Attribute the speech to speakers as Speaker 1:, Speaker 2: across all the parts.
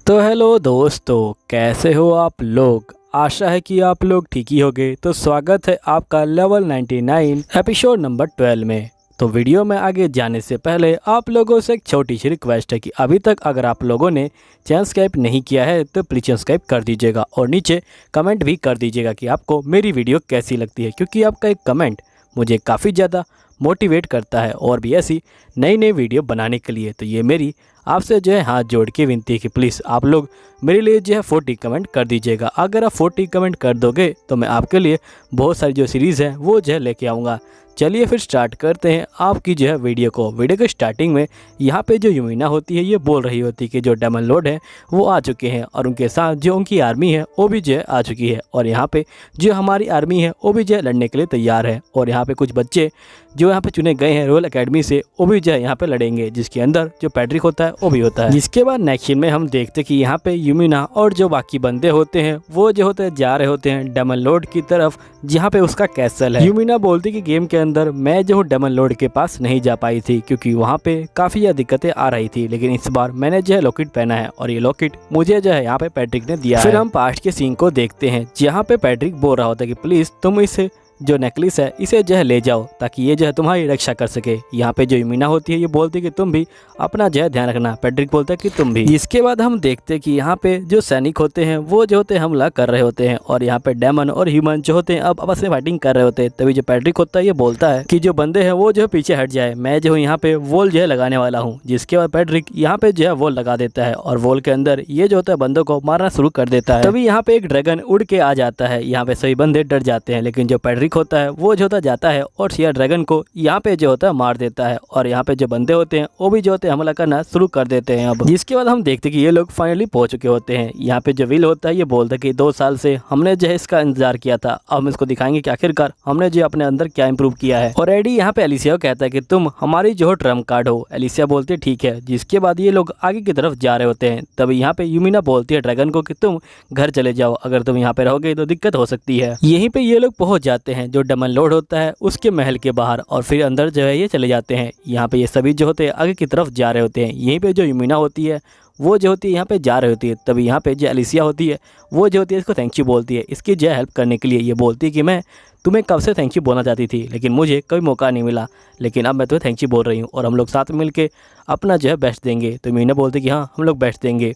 Speaker 1: तो हेलो दोस्तों, कैसे हो आप लोग। आशा है कि आप लोग ठीक ही होंगे। तो स्वागत है आपका लेवल 99 एपिसोड नंबर 12 में। तो वीडियो में आगे जाने से पहले आप लोगों से एक छोटी सी रिक्वेस्ट है कि अभी तक अगर आप लोगों ने चैनल सब्सक्राइब नहीं किया है तो प्लीज़ सब्सक्राइब कर दीजिएगा और नीचे कमेंट भी कर दीजिएगा कि आपको मेरी वीडियो कैसी लगती है, क्योंकि आपका एक कमेंट मुझे काफ़ी ज़्यादा मोटिवेट करता है और भी ऐसी नई नई वीडियो बनाने के लिए। तो ये मेरी आपसे जो है हाथ जोड़ के विनती है कि प्लीज़ आप लोग मेरे लिए जो है 40 कमेंट कर दीजिएगा। अगर आप 40 कमेंट कर दोगे तो मैं आपके लिए बहुत सारी जो सीरीज़ है वो जो है लेके आऊँगा। चलिए फिर स्टार्ट करते हैं आपकी जो है वीडियो को। वीडियो के स्टार्टिंग में यहाँ पे जो यूमिना होती है ये बोल रही होती है कि जो डेमन लॉर्ड है वो आ चुके हैं और उनके साथ जो उनकी आर्मी है वो भी जो है आ चुकी है और यहाँ पे जो हमारी आर्मी है वो भी जो है लड़ने के लिए तैयार है। और यहाँ पे कुछ बच्चे जो यहाँ पे चुने गए हैं रॉयल एकेडमी से वो भी जो है यहाँ पे लड़ेंगे, जिसके अंदर जो पैट्रिक होता है वो भी होता है। जिसके बाद नेक्स्ट सीन में हम देखते हैं कि यहाँ पे यूमिना और जो बाकी बंदे होते हैं वो जो होते हैं जा रहे होते हैं डेमन लॉर्ड की तरफ, जहाँ पे उसका कैसल है। यूमिना बोलती कि गेम के अंदर मैं जो हूँ डेमन लॉर्ड के पास नहीं जा पाई थी क्योंकि वहाँ पे काफ़ी ज़्यादा दिक्कतें आ रही थी, लेकिन इस बार मैंने जो है लॉकेट पहना है और ये लॉकेट मुझे जो है यहाँ पे पैट्रिक ने दिया है। फिर हम पास्ट के सीन को देखते हैं जहाँ पे पैट्रिक बोल रहा होता है कि प्लीज़ तुम इसे जो नेकलेस है इसे जो है ले जाओ ताकि ये जो है तुम्हारी रक्षा कर सके। यहाँ पे जो यूमिना होती है ये बोलती है कि तुम भी अपना जो है ध्यान रखना। पैट्रिक बोलता है कि तुम भी। इसके बाद हम देखते हैं कि यहाँ पे जो सैनिक होते हैं वो जो होते हैं हमला कर रहे होते हैं और यहाँ पे डेमन और ह्यूमन जो होते हैं अब आपस में फाइटिंग कर रहे होते हैं। तभी जो पैट्रिक होता है ये बोलता है कि जो बंदे हैं वो जो है पीछे हट जाए, मैं जो हूँ यहाँ पे वॉल जो है लगाने वाला हूँ। जिसके बाद पैट्रिक यहाँ पे जो है वॉल लगा देता है और वॉल के अंदर ये जो होता है बंदों को मारना शुरू कर देता है। तभी यहाँ पे एक ड्रैगन उड़ के आ जाता है। यहाँ पे सभी बंदे डर जाते हैं, लेकिन जो पैट्रिक होता है वो होता जाता है और शेयर ड्रैगन को यहाँ पे जो होता है मार देता है और यहाँ पे जो बंदे होते हैं वो भी जो होते हैं हमला करना शुरू कर देते हैं। अब जिसके बाद हम देखते हैं कि ये लोग फाइनली पहुंच चुके होते हैं। यहाँ पे जो विल होता है ये बोलता है कि 2 साल से हमने जो है इसका इंतजार किया था, अब हम इसको दिखाएंगे कि आखिरकार हमने जो अपने अंदर क्या इंप्रूव किया है। और एडी यहाँ पे एलिसिया को कहता है कि तुम हमारी जो ट्रम्प कार्ड हो। एलिसिया बोलती है ठीक है। जिसके बाद ये लोग आगे की तरफ जा रहे होते हैं। तभी यहाँ पे यूमिना बोलती है ड्रैगन को कि तुम घर चले जाओ, अगर तुम यहाँ पे रहोगे तो दिक्कत हो सकती है। यहीं पे ये लोग पहुंच जाते हैं जो डेमन लॉर्ड होता है उसके महल के बाहर और फिर अंदर जो है ये चले जाते हैं। यहाँ पे ये सभी जो होते हैं आगे की तरफ जा रहे होते हैं। यहीं पे जो यूमिना होती है वो जो होती है यहाँ पे जा रही होती है। तभी यहाँ पे जो एलिसिया होती है वो जो होती है इसको थैंक यू बोलती है इसकी जो हेल्प करने के लिए। ये बोलती है कि मैं तुम्हें कब से थैंक यू बोलना चाहती थी लेकिन मुझे कभी मौका नहीं मिला, लेकिन अब मैं तुम्हें थैंक यू बोल रही हूँ और हम लोग साथ में मिलकर अपना जो है बेस्ट देंगे। तो यूमिना बोलती कि हाँ हम लोग बेस्ट देंगे।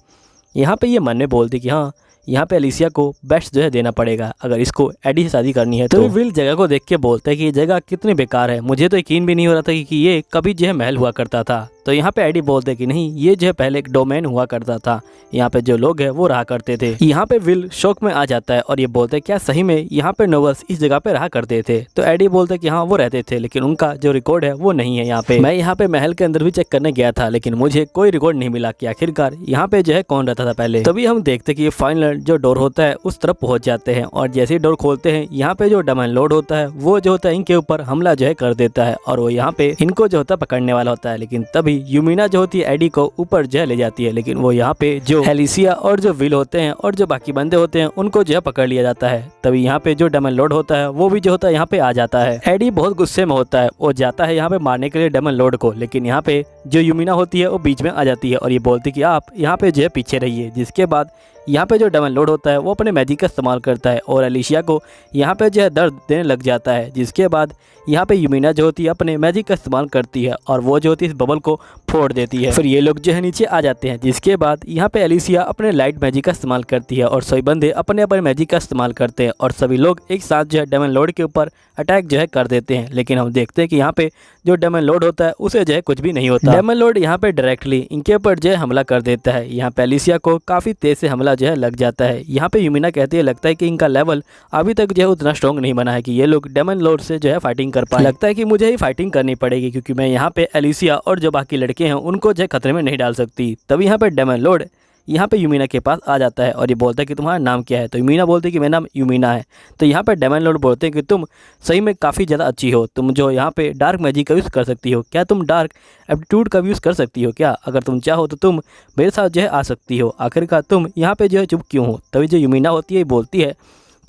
Speaker 1: यहाँ पे ये मन में बोलती कि हाँ यहाँ पे एलिसिया को बेस्ट जो है देना पड़ेगा अगर इसको एडी से शादी करनी है। तो विल जगह को देख के बोलता है कि ये जगह कितनी बेकार है, मुझे तो यकीन भी नहीं हो रहा था कि ये कभी जो है महल हुआ करता था। तो यहाँ पे एडी बोलते हैं कि नहीं, ये जो है पहले एक डोमेन हुआ करता था, यहाँ पे जो लोग हैं वो रहा करते थे। यहाँ पे विल शौक में आ जाता है और ये बोलते हैं क्या सही में यहाँ पे नोबल्स इस जगह पे रहा करते थे। तो एडी बोलते हैं कि हाँ वो रहते थे, लेकिन उनका जो रिकॉर्ड है वो नहीं है यहाँ पे। मैं यहाँ पे महल के अंदर भी चेक करने गया था लेकिन मुझे कोई रिकॉर्ड नहीं मिला कि आखिरकार यहाँ पे जो है कौन रहता था पहले। तभी हम देखते कि ये फाइनल जो डोर होता है उस तरफ पहुंच जाते हैं और जैसे ही डोर खोलते हैं यहाँ पे जो डेमन लॉर्ड होता है वो जो होता है इनके ऊपर हमला जो है कर देता है और वो यहाँ पे इनको जो होता है पकड़ने वाला होता है। लेकिन तभी यूमिना जो होती है एडी को ऊपर जो है ले जाती है, लेकिन वो यहाँ पे जो एलिसिया और जो विल होते हैं और जो बाकी बंदे होते हैं उनको जो है पकड़ लिया जाता है। तभी यहाँ पे जो डेमन लॉर्ड होता है वो भी जो होता है यहाँ पे आ जाता है। एडी बहुत गुस्से में होता है, वो जाता है यहाँ पे मारने के लिए डेमन लॉर्ड को, लेकिन यहाँ पे जो यूमिना होती है वो बीच में आ जाती है और ये बोलती है कि आप यहाँ पे जो है पीछे रहिए। जिसके बाद यहाँ पे जो डेमन लॉर्ड होता है वो अपने मैजिक का इस्तेमाल करता है और एलिसिया को यहाँ पे जो है दर्द देने लग जाता है। जिसके बाद यहाँ पे यूमिना जो होती है अपने मैजिक का इस्तेमाल करती है और वो जो होती है इस बबल को फोड़ देती है। फिर ये लोग जो है नीचे आ जाते हैं। जिसके बाद यहाँ पे एलिसिया अपने लाइट मैजिक का इस्तेमाल करती है और सभी बंदे अपने अपने मैजिक का इस्तेमाल करते हैं और सभी लोग एक साथ जो है डेमन लॉर्ड के ऊपर अटैक जो है कर देते हैं। लेकिन हम देखते हैं कि यहाँ पे जो डेमन लॉर्ड होता है उसे जो है कुछ भी नहीं होता। डेमन लॉर्ड यहाँ पे डायरेक्टली इनके ऊपर जो है हमला कर देता है। यहाँ पे एलिसिया को काफी तेज से हमला जो है लग जाता है। यहाँ पे यूमिना कहती है लगता है कि इनका लेवल अभी तक जो है उतना स्ट्रॉन्ग नहीं बना है कि ये लोग डेमन लॉर्ड से जो है फाइटिंग कर पाए। लगता है कि मुझे ही फाइटिंग करनी पड़ेगी क्योंकि मैं यहाँ पे एलिसिया और जो बाकी लड़के हैं उनको जो है खतरे में नहीं डाल सकती। तभी यहाँ पे डेमन लॉर्ड यहाँ पे यूमिना के पास आ जाता है और ये बोलता है कि तुम्हारा नाम क्या है। तो यूमिना बोलती है कि मेरा नाम यूमिना है। तो यहाँ पे डेमन लॉर्ड बोलते हैं कि तुम सही में काफ़ी ज़्यादा अच्छी हो, तुम जो यहाँ पे डार्क मैजिक का यूज़ कर सकती हो, क्या तुम डार्क एप्टीट्यूड का यूज़ कर सकती हो क्या? अगर तुम चाहो तो तुम मेरे साथ जो है आ सकती हो, आखिरकार तुम यहाँ पे जो है चुप क्यों हो? तभी जो यूमिना होती है बोलती है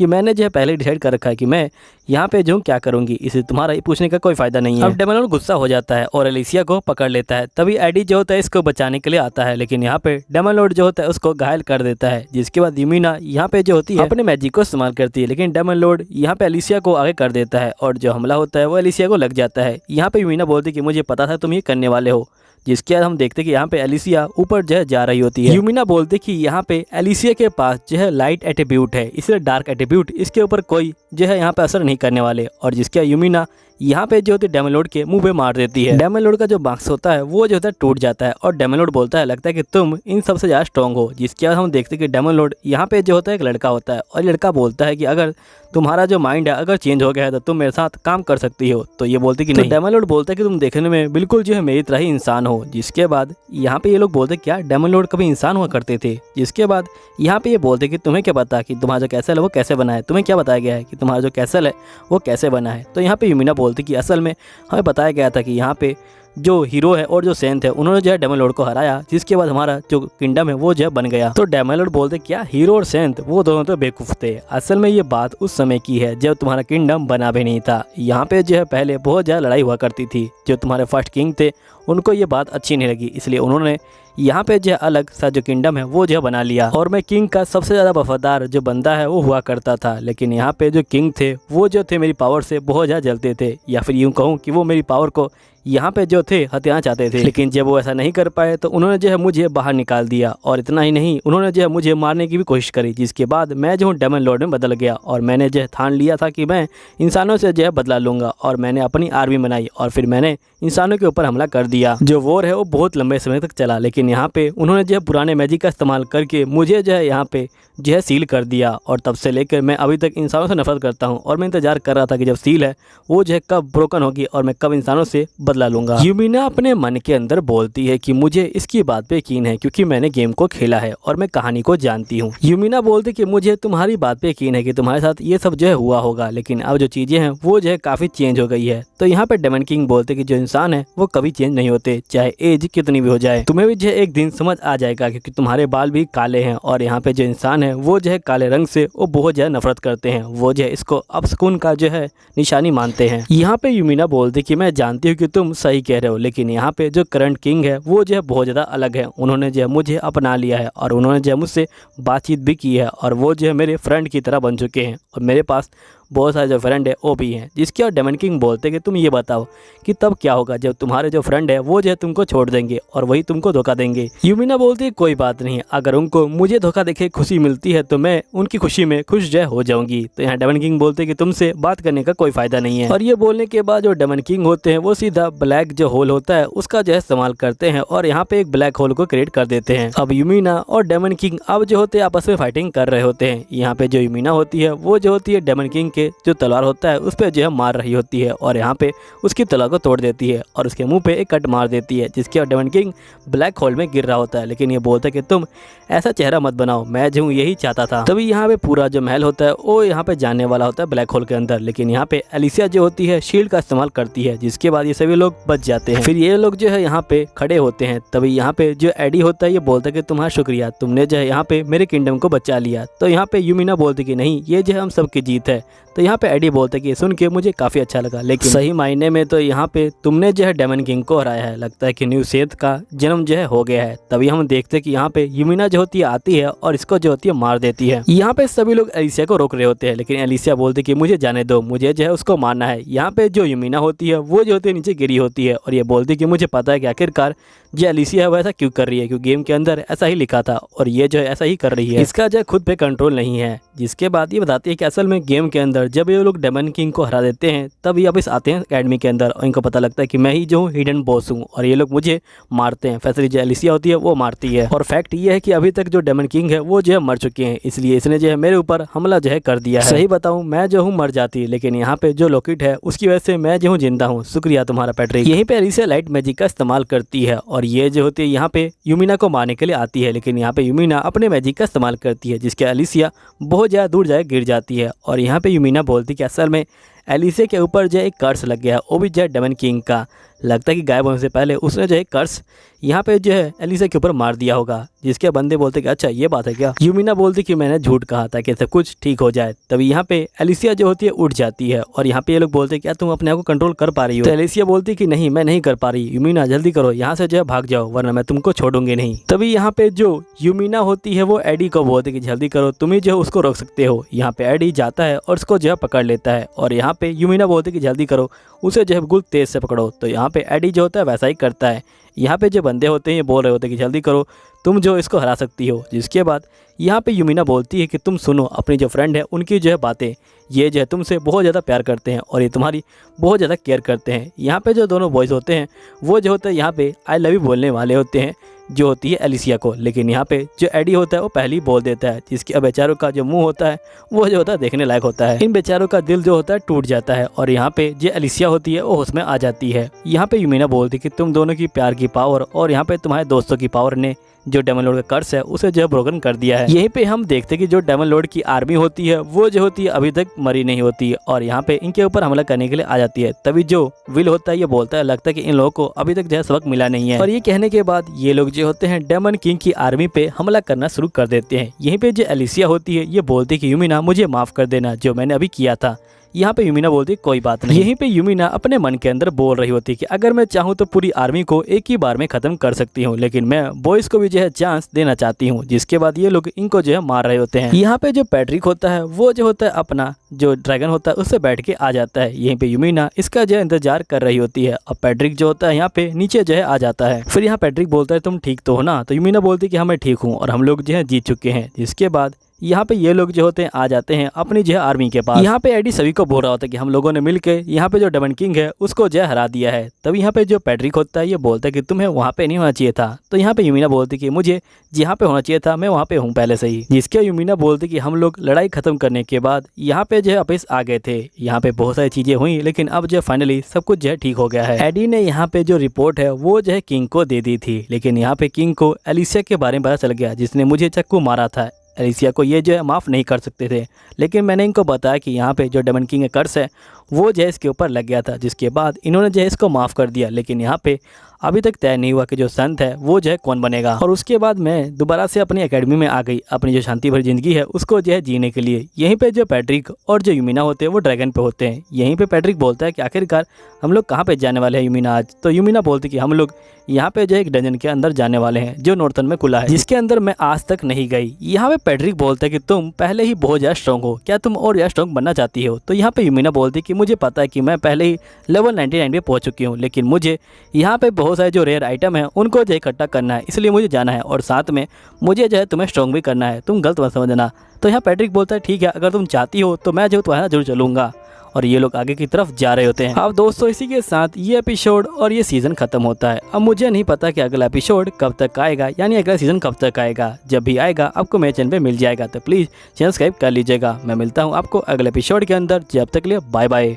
Speaker 1: कि मैंने जो है पहले डिसाइड कर रखा है कि मैं यहाँ पे जो क्या करूँगी, इसे तुम्हारा पूछने का कोई फ़ायदा नहीं है। अब डेमन लॉर्ड गुस्सा हो जाता है और एलिसिया को पकड़ लेता है। तभी एडी जो होता है इसको बचाने के लिए आता है, लेकिन यहाँ पे डेमन लॉर्ड जो होता है उसको घायल कर देता है। जिसके बाद यूमिना यहाँ पे जो होती है अपने मैजिक को इस्तेमाल करती है, लेकिन डेमन लॉर्ड यहाँ पे एलिसिया को आगे कर देता है और जो हमला होता है वो एलिसिया को लग जाता है। यहाँ पे यूमिना बोलती है कि मुझे पता था तुम ये करने वाले हो। जिसके बाद हम देखते कि यहाँ पे एलिसिया ऊपर जो है जा रही होती है। यूमिना बोलते कि यहाँ पे एलिसिया के पास जो है लाइट एट्रीब्यूट है, इसलिए डार्क एट्रीब्यूट इसके ऊपर कोई जो है यहाँ पे असर नहीं करने वाले। और जिसके यूमिना यहाँ पे जो होती है डेमन लॉर्ड के मुंह पे मार देती है। डेमन लॉर्ड का जो बॉक्स होता है वो जो होता है टूट जाता है और डेमन लॉर्ड बोलता है लगता है कि तुम इन सबसे ज़्यादा स्ट्रॉन्ग हो। जिसके बाद हम देखते हैं कि डेमन लॉर्ड यहाँ पे जो होता है एक लड़का होता है और लड़का बोलता है कि अगर तुम्हारा जो माइंड है अगर चेंज हो गया है तो तुम मेरे साथ काम कर सकती हो। तो ये बोलते कि नहीं। डेमन लॉर्ड बोलता है कि तुम देखने में बिल्कुल जो है मेरी तरह ही इंसान हो। जिसके बाद यहाँ पे ये लोग बोलते क्या डेमन लॉर्ड कभी इंसान हुआ करते थे। जिसके बाद यहाँ पे ये बोलते कि तुम्हें क्या पता कि तुम्हारा जो कैसल है वो कैसे बना है, तुम्हें क्या बताया गया है कि तुम्हारा जो कैसल है वो कैसे बना है। तो यहाँ पे यूमिना बोलती कि असल में हमें बताया गया था कि यहाँ पे जो हीरो है और जो सेंथ है उन्होंने जो है डेमन लॉर्ड को हराया, जिसके बाद हमारा जो किंगडम है वो जो है बन गया। तो डेमन लॉर्ड बोलते क्या हीरो और सेंथ वो दोनों तो बेवकूफ थे। असल में ये बात उस समय की है जब तुम्हारा किंगडम बना भी नहीं था। यहाँ पे जो है पहले बहुत ज़्यादा लड़ाई हुआ करती थी। जो तुम्हारे फर्स्ट किंग थे उनको ये बात अच्छी नहीं लगी, इसलिए उन्होंने यहाँ पे जो अलग सा जो किंगडम है वो जो बना लिया। और मैं किंग का सबसे ज़्यादा वफादार जो बंदा है वो हुआ करता था, लेकिन यहाँ पे जो किंग थे वो जो थे मेरी पावर से बहुत ज़्यादा जलते थे, या फिर यूँ कहूँ कि वो मेरी पावर को यहाँ पे जो थे हथियाना चाहते थे। लेकिन जब वो ऐसा नहीं कर पाए तो उन्होंने जो है मुझे बाहर निकाल दिया। और इतना ही नहीं, उन्होंने जो है मुझे मारने की भी कोशिश करी। जिसके बाद मैं जो हूँ डेमन लॉर्ड में बदल गया और मैंने जो है ठान लिया था कि मैं इंसानों से जो है बदला लूँगा। और मैंने अपनी आर्मी बनाई और फिर मैंने इंसानों के ऊपर हमला कर दिया। जो वॉर है वो बहुत लंबे समय तक चला, लेकिन यहाँ पे उन्होंने जो है पुराने मैजिक का इस्तेमाल करके मुझे जो है यहाँ पे जो है सील कर दिया। और तब से लेकर मैं अभी तक इंसानों से नफरत करता हूँ और मैं इंतजार कर रहा था कि जब सील है वो जो है कब ब्रोकन होगी और मैं कब इंसानों से बदला लूँगा। यूमिना अपने मन के अंदर बोलती है कि मुझे इसकी बात पे यकीन है क्योंकि मैंने गेम को खेला है और मैं कहानी को जानती हूँ। यूमिना बोलती कि मुझे तुम्हारी बात पे यकीन है कि तुम्हारे साथ ये सब जो है हुआ होगा, लेकिन अब जो चीज़ें हैं वो जो है काफ़ी चेंज हो गई है। तो यहाँ पे डेमन किंग बोलते कि जो इंसान है वो कभी चेंज नहीं होते, चाहे एज कितनी भी हो जाए। तुम्हें भी जो है एक दिन समझ आ जाएगा क्योंकि तुम्हारे बाल भी काले हैं और यहाँ पे जो इंसान है वो जो है काले रंग से वो बहुत ज़्यादा नफरत करते हैं। वो जो है इसको अपशकुन का जो है निशानी मानते हैं। यहाँ पे यूमिना बोलती कि मैं जानती हूँ कि तुम सही कह रहे हो, लेकिन यहाँ पे जो करंट किंग है वो जो है बहुत ज़्यादा अलग है। उन्होंने जो है मुझे अपना लिया है और उन्होंने जो है मुझसे बातचीत भी की है और वो जो है मेरे फ्रेंड की तरह बन चुके हैं और मेरे पास बहुत सारे जो फ्रेंड है वो भी हैं। जिसके और डेमन किंग बोलते कि तुम ये बताओ कि तब क्या होगा जब तुम्हारे जो फ्रेंड है वो जो है तुमको छोड़ देंगे और वही तुमको धोखा देंगे। यूमिना बोलती है कोई बात नहीं, अगर उनको मुझे धोखा देके खुशी मिलती है तो मैं उनकी खुशी में खुश जो हो जाऊंगी। तो यहाँ डेमन किंग बोलते कि तुमसे बात करने का कोई फायदा नहीं है। और ये बोलने के बाद जो डेमन किंग होते हैं वो सीधा ब्लैक जो होल होता है उसका जो है इस्तेमाल करते हैं और यहाँ पे एक ब्लैक होल को क्रिएट कर देते हैं। अब यूमिना और डेमन किंग अब जो होते हैं आपस में फाइटिंग कर रहे होते हैं। यहाँ पे जो यूमिना होती है वो जो होती है डेमन किंग के जो तलवार होता है उस पर जो है मार रही होती है और यहाँ पे उसकी तलवार को तोड़ देती है और उसके मुंह पे एक कट मार देती है। जिसके बाद डेमन किंग ब्लैक होल में गिर रहा होता है, लेकिन ये बोलता है कि तुम ऐसा चेहरा मत बनाओ, मैं जो हूँ यही चाहता था। तभी यहाँ पे पूरा जो महल होता है वो यहाँ पे जाने वाला होता है ब्लैक होल के अंदर, लेकिन यहाँ पे एलिसिया जो होती है शील्ड का इस्तेमाल करती है। जिसके बाद ये सभी लोग बच जाते हैं। फिर ये लोग जो है यहाँ पे खड़े होते हैं। तभी यहाँ पे जो एडी होता है ये बोलता है कि तुम्हारा शुक्रिया, तुमने जो है यहाँ पे मेरे किंगडम को बचा लिया। तो यहाँ पे यूमिना बोलती कि नहीं, ये जो है हम सबकी जीत है। तो यहाँ पे एडी बोलता है कि सुन के मुझे काफ़ी अच्छा लगा, लेकिन सही मायने में तो यहाँ पे तुमने जो है डेमन किंग को हराया है। लगता है कि न्यू सेथ का जन्म जो है हो गया है। तभी हम देखते हैं कि यहाँ पे यूमिना जो होती है आती है और इसको जो होती है मार देती है। यहाँ पे सभी लोग एलिसिया को रोक रहे होते हैं, लेकिन एलिसिया बोलती है कि मुझे जाने दो, मुझे जो है उसको मारना है। यहाँ पे जो यूमिना होती है वो जो होती है नीचे गिरी होती है और ये बोलती है कि मुझे पता है कि आखिरकार जो एलिसिया है वो ऐसा क्यों कर रही है, क्योंकि गेम के अंदर ऐसा ही लिखा था और ये जो है ऐसा ही कर रही है। इसका जो खुद पे कंट्रोल नहीं है। जिसके बाद ये बताती है कि असल में गेम के अंदर जब ये लोग डेमन किंग को हरा देते हैं तब ये वापस आते हैं एकेडमी के अंदर और इनको पता लगता है कि मैं ही जो हूँ हिडन बॉस हूँ और ये लोग मुझे मारते हैं। फैसली जो एलिसिया होती है वो मारती है और फैक्ट ये है कि अभी तक जो डेमन किंग है वो जो है मर चुके हैं, इसलिए इसने जो है मेरे ऊपर हमला जो है कर दिया है। सही बताऊँ मैं जो हूँ मर जाती, लेकिन यहाँ पे जो लॉकेट है उसकी वजह से मैं जो हूँ जिंदा हूँ। शुक्रिया तुम्हारा पैट्रिक। यहीं पे एलिसिया लाइट मैजिक का इस्तेमाल करती है और ये जो होती है यहाँ पे यूमिना को मारने के लिए आती है, लेकिन यहाँ पे यूमिना अपने मैजिक का इस्तेमाल करती है जिसके एलिसिया बहुत ज़्यादा दूर जाए गिर जाती है। और यहाँ पे यूमिना बोलती कि असल में एलिसिया के ऊपर जो है एक कर्स लग गया है, वो भी जो है डेमन किंग का। लगता है कि गायब होने से पहले उसने जो है कर्स यहाँ पे जो है एलिसिया के ऊपर मार दिया होगा, जिसके बंदे बोलते कि अच्छा ये बात है क्या। यूमिना बोलती कि मैंने झूठ कहा था कि सब कुछ ठीक हो जाए। तभी यहाँ पे एलिसिया जो होती है उठ जाती है और यहाँ पे ये लोग बोलते क्या तुम अपने आप को कंट्रोल कर पा रही हो। तो एलिसिया बोलती कि नहीं मैं नहीं कर पा रही, यूमिना जल्दी करो यहाँ से जो है भाग जाओ वरना मैं तुमको छोड़ूंगी नहीं। तभी यहाँ पे जो यूमिना होती है वो एडी को बोलती कि जल्दी करो, तुम ही जो है उसको रोक सकते हो। यहाँ पे एडी जाता है और उसको जो है पकड़ लेता है और यहाँ पे यूमिना बोलती कि जल्दी करो, उसे जो है बिल्कुल तेज से पकड़ो। तो यहाँ पे एडी जो होता है वैसा ही करता है। यहाँ पे जो बंदे होते हैं ये बोल रहे होते हैं कि जल्दी करो, तुम जो इसको हरा सकती हो। जिसके बाद यहाँ पे यूमिना बोलती है कि तुम सुनो अपनी जो फ्रेंड है उनकी जो है बातें, ये जो है तुमसे बहुत ज़्यादा प्यार करते हैं और ये तुम्हारी बहुत ज़्यादा केयर करते हैं। यहाँ पे जो दोनों बॉयज़ होते हैं वो जो होता है यहाँ पे आई लव यू बोलने वाले होते हैं जो होती है एलिसिया को, लेकिन यहाँ पे जो एडी होता है वो पहले ही बोल देता है, जिसके अब बेचारों का जो मुंह होता है वो जो होता है देखने लायक होता है। इन बेचारों का दिल जो होता है टूट जाता है और यहाँ पे जो एलिसिया होती है वो होश में आ जाती है। यहाँ पे यूमिना बोलती कि तुम दोनों की प्यार की पावर और यहाँ पे तुम्हारे दोस्तों की पावर ने जो डेमन लॉर्ड का कर्स है उसे जो है ब्रोकन कर दिया है। यहीं पे हम देखते हैं कि जो डेमन लॉर्ड की आर्मी होती है वो जो होती है अभी तक मरी नहीं होती और यहाँ पे इनके ऊपर हमला करने के लिए आ जाती है। तभी जो विल होता है ये बोलता है लगता है कि इन लोगों को अभी तक जो है सबक मिला नहीं है। और ये कहने के बाद ये लोग जो होते हैं डेमन किंग की आर्मी पे हमला करना शुरू कर देते हैं। यहीं पे जो एलिसिया होती है ये बोलती है कि यूमिना मुझे माफ कर देना जो मैंने अभी किया था। यहाँ पे यूमिना बोलती कोई बात नहीं। यहीं पे यूमिना अपने मन के अंदर बोल रही होती कि अगर मैं चाहूँ तो पूरी आर्मी को एक ही बार में खत्म कर सकती हूँ, लेकिन मैं बॉयज को भी जो है चांस देना चाहती हूँ। जिसके बाद ये लोग इनको जो है मार रहे होते हैं। यहाँ पे जो पैट्रिक होता है वो जो होता है अपना जो ड्रैगन होता है उससे बैठ के आ जाता है। यहीं पे यूमिना इसका जो है इंतजार कर रही होती है। अब पैट्रिक जो होता है यहाँ पे नीचे जो है आ जाता है। फिर यहाँ पैट्रिक बोलता है तुम ठीक तो हो ना। तो यूमिना बोलती है कि हाँ मैं ठीक हूँ और हम लोग जो है जीत चुके हैं। जिसके बाद यहाँ पे ये लोग जो होते हैं आ जाते हैं अपनी जो है आर्मी के पास। यहाँ पे एडी सभी को बोल रहा होता है कि हम लोगों ने मिलके यहाँ पे जो डेमन किंग है उसको जो है हरा दिया है। तभी यहाँ पे जो पैट्रिक होता है ये बोलता है कि तुम्हें वहाँ पे नहीं होना चाहिए था। तो यहाँ पे यूमिना बोलती कि मुझे जहाँ पे होना चाहिए था मैं वहाँ पे हूँ पहले से ही। जिसके यूमिना बोलती कि हम लोग लड़ाई खत्म करने के बाद यहाँ पे जो है वापस आ गए थे। यहाँ पे बहुत सारी चीजें हुई लेकिन अब जो फाइनली सब कुछ जो है ठीक हो गया है। एडी ने यहाँ पे जो रिपोर्ट है वो जो है किंग को दे दी थी, लेकिन यहाँ पे किंग को एलिसिया के बारे में पता चल गया जिसने मुझे चाकू मारा था। एलिसिया को ये जो है माफ़ नहीं कर सकते थे, लेकिन मैंने इनको बताया कि यहाँ पे जो डेमन किंग का कर्स है वो जो है इसके ऊपर लग गया था। जिसके बाद इन्होंने जो है इसको माफ़ कर दिया, लेकिन यहाँ पे अभी तक तय नहीं हुआ कि जो संत है वो जो है कौन बनेगा। और उसके बाद मैं दोबारा से अपनी एकेडमी में आ गई अपनी जो शांति भरी जिंदगी है उसको जो है जीने के लिए। यहीं पे जो पैट्रिक और जो यूमिना होते हैं वो ड्रैगन पे होते हैं। यहीं पे पैट्रिक बोलता है कि आखिरकार हम लोग कहाँ पे जाने वाले हैं यूमिना आज। तो यूमिना बोलती कि हम लोग यहाँ पे जो एक डंजन के अंदर जाने वाले हैं जो नॉर्थन में खुला है, जिसके अंदर मैं आज तक नहीं गई। यहाँ पे पैट्रिक बोलता है कि तुम पहले ही बहुत ज़्यादा स्ट्रॉन्ग हो, क्या तुम और ज़्यादा स्ट्रॉन्ग बनना चाहती हो। तो यहाँ पे यूमिना बोलती है कि मुझे पता है कि मैं पहले ही लेवल 99 पे पहुँच चुकी हूँ, लेकिन मुझे यहाँ पे बहुत सारे जो रेयर आइटम है उनको जो इकट्ठा करना है, इसलिए मुझे जाना है और साथ में मुझे जो है तुम्हें स्ट्रॉन्ग भी करना है, तुम गलत मत समझना। तो यहाँ पैट्रिक बोलता है ठीक है अगर तुम चाहती हो तो मैं जो तुम्हारे साथ जरूर चलूंगा। और ये लोग आगे की तरफ जा रहे होते हैं। अब दोस्तों इसी के साथ ये एपिसोड और ये सीजन खत्म होता है। अब मुझे नहीं पता कि अगला एपिसोड कब तक आएगा, यानी अगला सीजन कब तक आएगा। जब भी आएगा आपको मेरे चैनल पे मिल जाएगा, तो प्लीज़ चैनल सब्सक्राइब कर लीजिएगा। मैं मिलता हूँ आपको अगले एपिसोड के अंदर, जब तक के लिए बाय बाय।